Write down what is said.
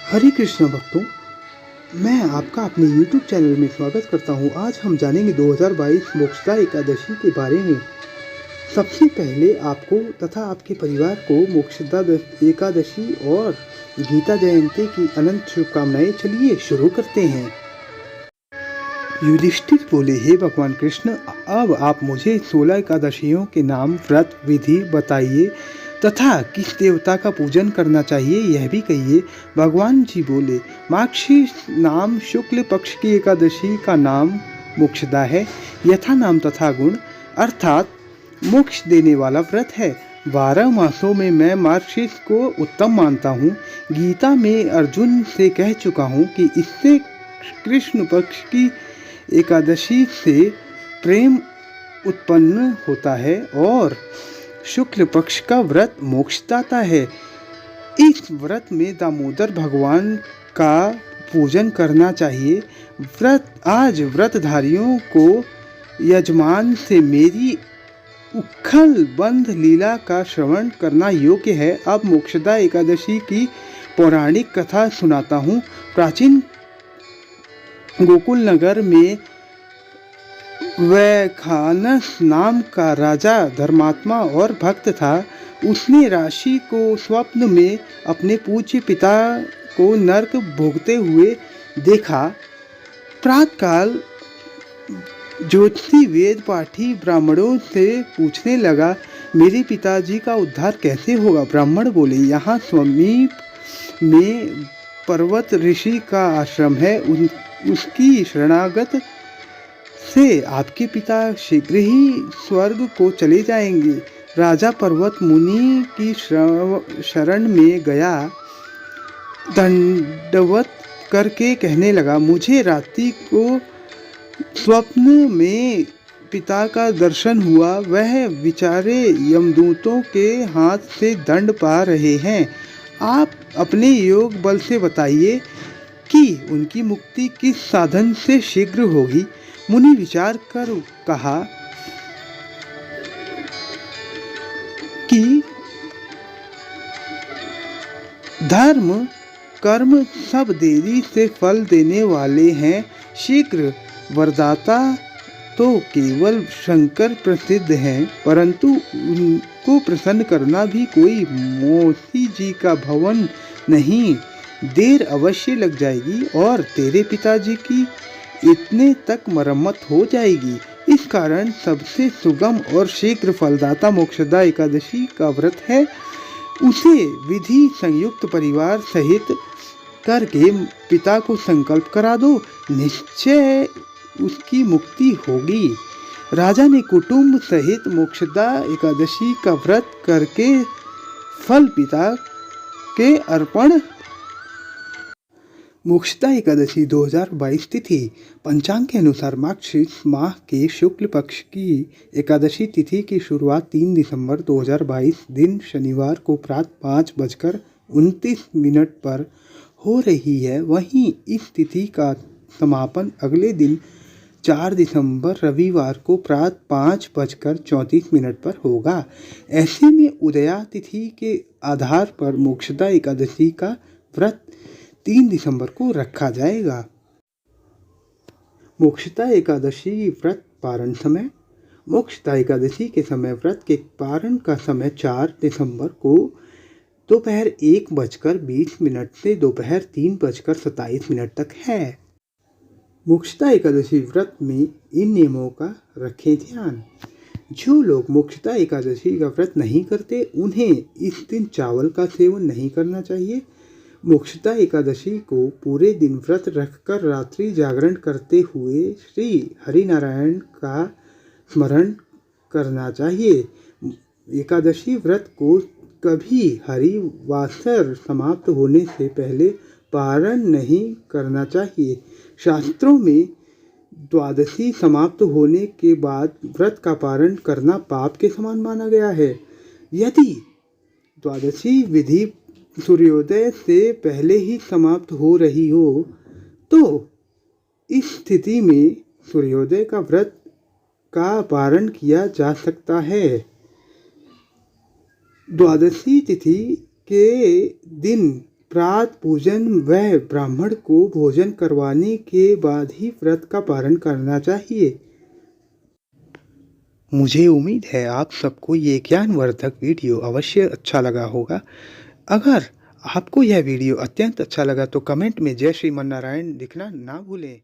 हरे कृष्ण भक्तों, मैं आपका अपने YouTube चैनल में स्वागत करता हूं। आज हम जानेंगे 2022 मोक्षदा एकादशी के बारे में। सबसे पहले आपको तथा आपके परिवार को मोक्षदा एकादशी और गीता जयंती की अनंत शुभकामनाएं। चलिए शुरू करते हैं। युधिष्ठिर बोले, हे भगवान कृष्ण, अब आप मुझे 16 एकादशियों के नाम, व्रत, विधि बताइए तथा किस देवता का पूजन करना चाहिए यह भी कहिए। भगवान जी बोले, मार्गशीर्ष नाम शुक्ल पक्ष की एकादशी का नाम मोक्षदा है। यथा नाम तथा गुण अर्थात मोक्ष देने वाला व्रत है। 12 मासों में मैं मार्गशीर्ष को उत्तम मानता हूँ। गीता में अर्जुन से कह चुका हूँ कि इससे कृष्ण पक्ष की एकादशी से प्रेम उत्पन्न होता है और शुक्ल पक्ष का व्रत मोक्षदाता है। इस व्रत में दामोदर भगवान का पूजन करना चाहिए। आज व्रतधारियों को यजमान से मेरी उखल बंध लीला का श्रवण करना योग्य है। अब मोक्षदा एकादशी की पौराणिक कथा सुनाता हूँ। प्राचीन गोकुल नगर में वैखानस नाम का राजा धर्मात्मा और भक्त था। उसने राशि को स्वप्न में अपने पूज्य पिता को नरक भोगते हुए देखा। प्रातःकाल ज्योतिषी वेद पाठी ब्राह्मणों से पूछने लगा, मेरे पिताजी का उद्धार कैसे होगा? ब्राह्मण बोले, यहाँ समीप में पर्वत ऋषि का आश्रम है। उसकी शरणागत से आपके पिता शीघ्र ही स्वर्ग को चले जाएंगे। राजा पर्वत मुनि की शरण में गया। दंडवत करके कहने लगा, मुझे रात्रि को स्वप्न में पिता का दर्शन हुआ। वह बेचारे यमदूतों के हाथ से दंड पा रहे हैं। आप अपने योग बल से बताइए कि उनकी मुक्ति किस साधन से शीघ्र होगी। मुनि विचार कर कहा कि धर्म कर्म सब देरी से फल देने वाले हैं। शीघ्र वरदाता तो केवल शंकर प्रसिद्ध हैं, परंतु उनको प्रसन्न करना भी कोई मोती जी का भवन नहीं। देर अवश्य लग जाएगी और तेरे पिताजी की इतने तक मरम्मत हो जाएगी। इस कारण सबसे सुगम और शीघ्र फलदाता मोक्षदा एकादशी का व्रत है। उसे विधि संयुक्त परिवार सहित करके पिता को संकल्प करा दो, निश्चय उसकी मुक्ति होगी। राजा ने कुटुंब सहित मोक्षदा एकादशी का व्रत करके फल पिता के अर्पण। मोक्षदा एकादशी 2022 तिथि पंचांग के अनुसार मार्गशीर्ष माह के शुक्ल पक्ष की एकादशी तिथि की शुरुआत 3 दिसंबर 2022 दिन शनिवार को प्रातः 5:29 पर हो रही है। वहीं इस तिथि का समापन अगले दिन 4 दिसंबर रविवार को प्रातः 5:34 पर होगा। ऐसे में उदया तिथि के आधार पर मोक्षदा एकादशी का व्रत 3 दिसंबर को रखा जाएगा। मोक्षदा एकादशी व्रत पारण समय। मोक्षदा एकादशी के समय व्रत के पारण का समय 4 दिसंबर को दोपहर 1:20 से दोपहर 3:27 तक है। मोक्षदा एकादशी व्रत में इन नियमों का रखें ध्यान। जो लोग मोक्षदा एकादशी का व्रत नहीं करते, उन्हें इस दिन चावल का सेवन नहीं करना चाहिए। मोक्षदा एकादशी को पूरे दिन व्रत रखकर रात्रि जागरण करते हुए श्री हरिनारायण का स्मरण करना चाहिए। एकादशी व्रत को कभी हरिवासर समाप्त होने से पहले पारण नहीं करना चाहिए। शास्त्रों में द्वादशी समाप्त होने के बाद व्रत का पारण करना पाप के समान माना गया है। यदि द्वादशी विधि सूर्योदय से पहले ही समाप्त हो रही हो तो इस स्थिति में सूर्योदय का व्रत का पारण किया जा सकता है। द्वादशी तिथि के दिन प्रात पूजन व ब्राह्मण को भोजन करवाने के बाद ही व्रत का पारण करना चाहिए। मुझे उम्मीद है आप सबको ये ज्ञानवर्धक वीडियो अवश्य अच्छा लगा होगा। अगर आपको यह वीडियो अत्यंत अच्छा लगा तो कमेंट में जय श्रीमन नारायण लिखना ना भूलें।